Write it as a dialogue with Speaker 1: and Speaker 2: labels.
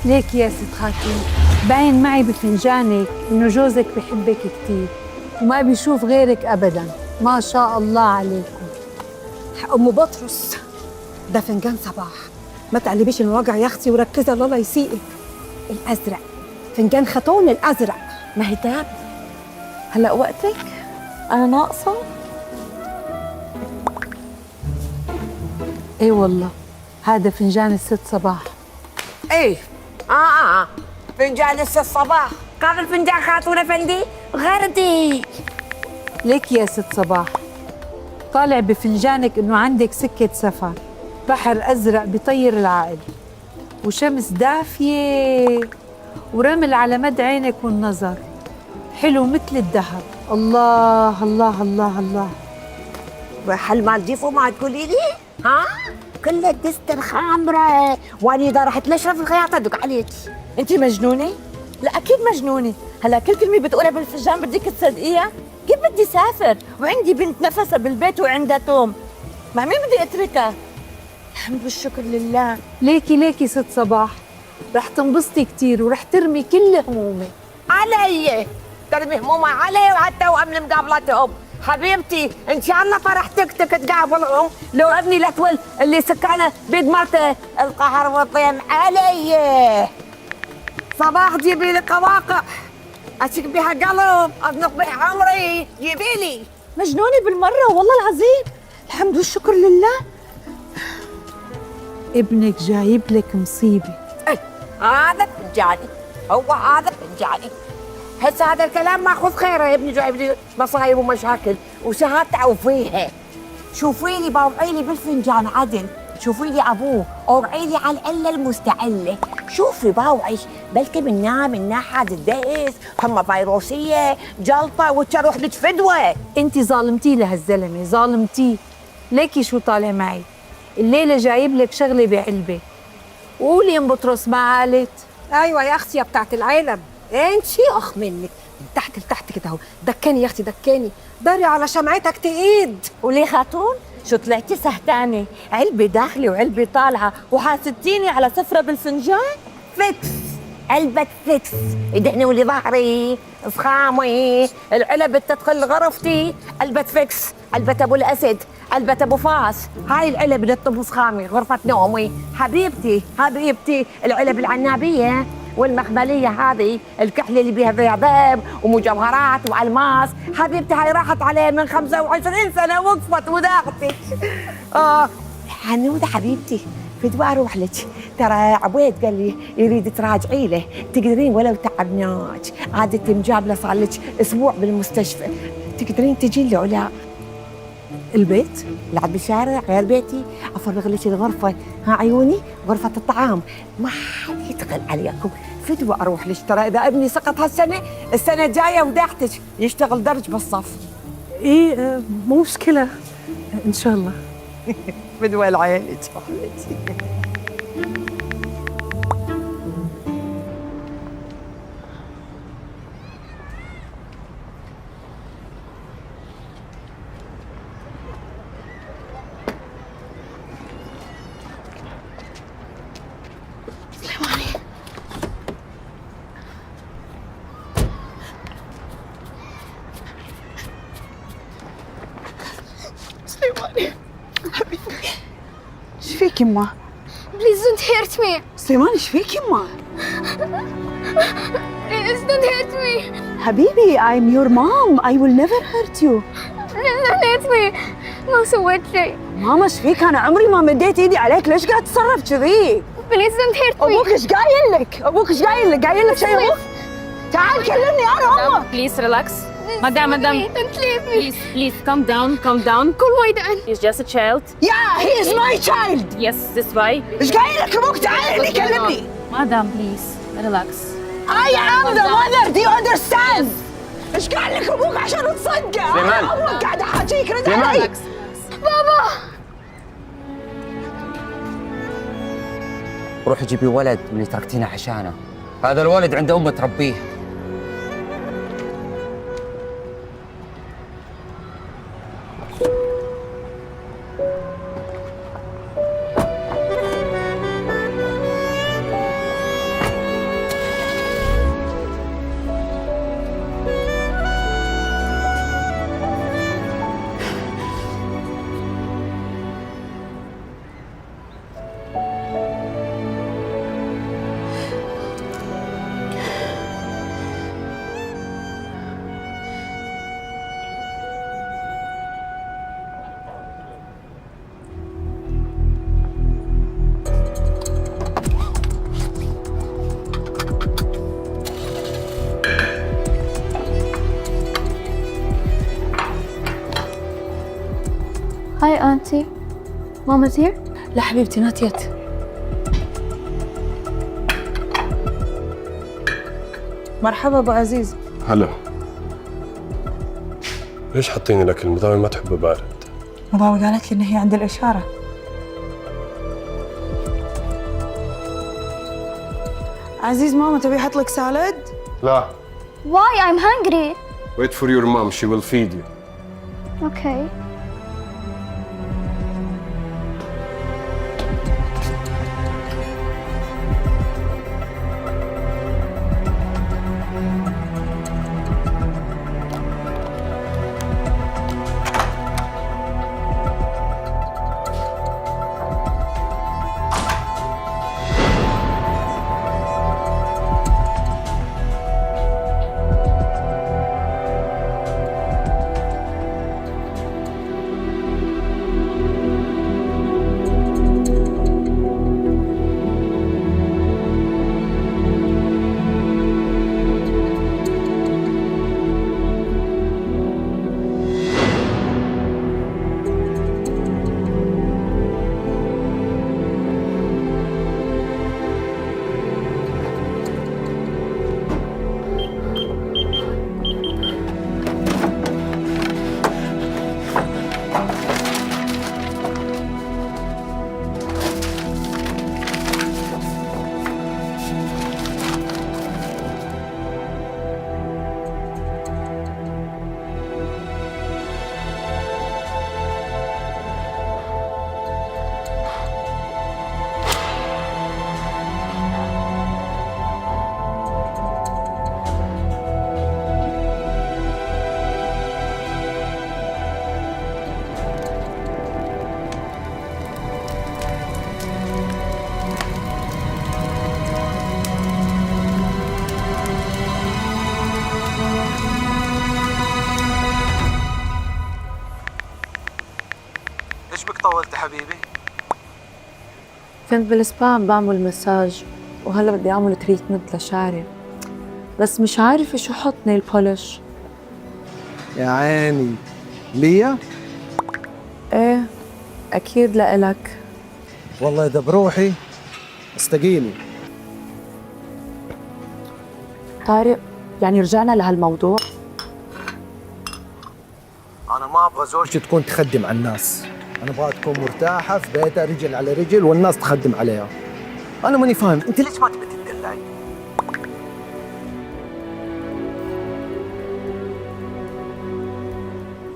Speaker 1: ليك يا ست خاتون، باين معي بفنجانك إنه جوزك بحبك كتير وما بيشوف غيرك أبداً، ما شاء الله عليكم.
Speaker 2: أم بطرس، ده فنجان صباح، ما تقلبيش المواجع يا أختي وركزي الله يسيئك. الأزرق، فنجان خاتون الأزرق.
Speaker 3: ما هي تعب. هلا وقتك؟ أنا ناقصة؟
Speaker 1: إيه والله، هذا فنجان الست صباح.
Speaker 4: ايه فنجان الست صباح قبل فنجان خاتون افندي غردي.
Speaker 1: ليك يا ست صباح، طالع بفنجانك إنه عندك سكة سفر، بحر أزرق بطير العقل، وشمس دافية، ورمل على مد عينك والنظر، حلو مثل الذهب. الله الله الله الله.
Speaker 4: هل مالديف وما تقولي لي؟ ها؟ كل الدستر خامرة وأنا إذا رحت لأشرف الخياطة أدق عليك.
Speaker 3: أنت مجنونة؟ لا أكيد مجنونة. هلا كل كلمة بتقولها بالفنجان بدك تصدقيها؟ كيف بدي سافر وعندي بنت نفسها بالبيت وعندها توم؟ مع مين بدي أتركها؟ الحمد والشكر لله.
Speaker 1: ليكي ست صباح، رح تنبسطي كتير ورح ترمي كل همومك.
Speaker 4: علي ترمي همومها علي وحتى وقبل مقابلتهم. حبيبتي ان شاء الله فرحتك تقابلهم لو ابني الأطول اللي سكانه بيد مرته القهر والضيم علي. صباح جيبي لي قواقع اشك بها قلب اذنق بها عمري، جيبي لي.
Speaker 3: مجنونة بالمرة والله العظيم. الحمد والشكر لله.
Speaker 1: ابنك جايب لك مصيبة.
Speaker 4: هذا فنجاني، هو هذا فنجاني. هسه هذا الكلام ماخذ خيره يا ابني، جايب لي مصايب ومشاكل وشهادتي عوفيها. شوفي لي باوعي لي بالفنجان عدل، شوفي لي ابوه اوعي لي على القله المستعله، شوفي باوعي بلكي من حاد الدقس حمى فيروسيه جلطه وتروح لك فدوه.
Speaker 1: انت ظالمتيه لهالزلمة، ظالمتيه. ليكي شو طالع معي، الليلة جايب لك شغلة بعلبة. وقولي ام بطرس ما قالت.
Speaker 2: أيوة يا أختي يا بتاعت العالم، أنت شي أخ منك من تحت لتحت كده أهو. دكاني يا أختي دكاني، داري على شمعتك تقيد.
Speaker 3: وليه خاتون؟ شو طلعتي سهتانة؟ علبة داخلة وعلبة طالعة وحاسدتيني على سفرة بالفنجان؟
Speaker 4: فتس علبة فتس يدهنوا لي ظهري فخامي. العلب تدخل غرفتي علبة فكس، علبة ابو الاسد، علبة ابو فاس. هاي العلب اللي تطب فخامي غرفة نومي. حبيبتي العلب العنابية والمخبلية هذه الكحلة اللي بيها ذهب ومجوهرات والماس. حبيبتي هاي راحت عليه من 25 سنة وقفت وذاقتك. حنودة حبيبتي فدوى اروح لك، ترى عبيد قال لي يريد تراجعي له، تقدرين ولو تعبناك، عادة مجاب له صار لك اسبوع بالمستشفى، تقدرين تجين له علا البيت لعب بالشارع غير بيتي، افرغ لك الغرفه. ها عيوني غرفه الطعام ما حد يدخل عليكم. فدوى اروح لك، ترى اذا ابني سقط هالسنه السنه الجايه وداعتك يشتغل درج بالصف.
Speaker 1: ايه مو مشكلة ان شاء الله.
Speaker 4: فدوى العين حبيبتي.
Speaker 2: ايش فيك يما؟
Speaker 5: Please don't hurt me.
Speaker 2: سليمان ايش فيك يما؟
Speaker 5: Please don't hurt me.
Speaker 2: حبيبي I'm your mom, I will never hurt you.
Speaker 5: Please don't hurt me. ما سويت شيء.
Speaker 2: ماما ايش فيك؟ أنا عمري ما مديت إيدي عليك، ليش قاعد تتصرف كذي؟
Speaker 5: Please don't hurt me.
Speaker 2: أبوك ايش قايل لك؟ أبوك ايش قايل لك؟ قايل لك شيء أبوك؟ تعال كلمني أنا أمك.
Speaker 6: Please relax. Madam,
Speaker 5: Don't leave me.
Speaker 6: please, calm down.
Speaker 5: كل وايد عن.
Speaker 6: He's just a child.
Speaker 2: Yeah, he is my child.
Speaker 6: Yes, this way.
Speaker 2: ايش قايل لك أبوك؟ تعال هني كلمني.
Speaker 6: Madam, please, relax.
Speaker 2: I am the mother, do you understand؟ ايش قال لك أبوك عشان تصدق؟
Speaker 7: سليمان.
Speaker 2: أمك قاعدة أحاجيك، رد
Speaker 7: سليمان.
Speaker 2: علي.
Speaker 5: بابا.
Speaker 7: روحي جيبي ولد من اللي تركتينه عشانه، هذا الولد عنده أمه تربيه.
Speaker 5: Hi, Auntie. Mama's here?
Speaker 6: لا حبيبتي not yet.
Speaker 1: مرحبا ابو عزيز.
Speaker 8: هلا. ليش حاطين لك المدام ما تحبه بارد؟
Speaker 1: بابا قالت لي ان هي عند الاشاره. عزيز ماما تبي احط لك سالد؟
Speaker 8: لا.
Speaker 5: Why? I'm hungry.
Speaker 8: Wait for your mom, she will feed you.
Speaker 5: Okay.
Speaker 9: ليش بك طولت حبيبي؟
Speaker 10: كنت بالسبا بعمل مساج وهلا بدي اعمل تريتمنت لشعري بس مش عارفة شو حط نيل بولش.
Speaker 9: يا عيني. ليا؟
Speaker 10: ايه اكيد لإلك.
Speaker 9: والله اذا بروحي استقيني.
Speaker 10: طارق يعني رجعنا لهالموضوع؟
Speaker 9: انا ما ابغى زوجتي تكون تخدم على الناس، انا ابغاها تكون مرتاحه في بيتها رجل على رجل والناس تخدم عليها. انا ماني فاهم انت ليش ما تبي تدلعي؟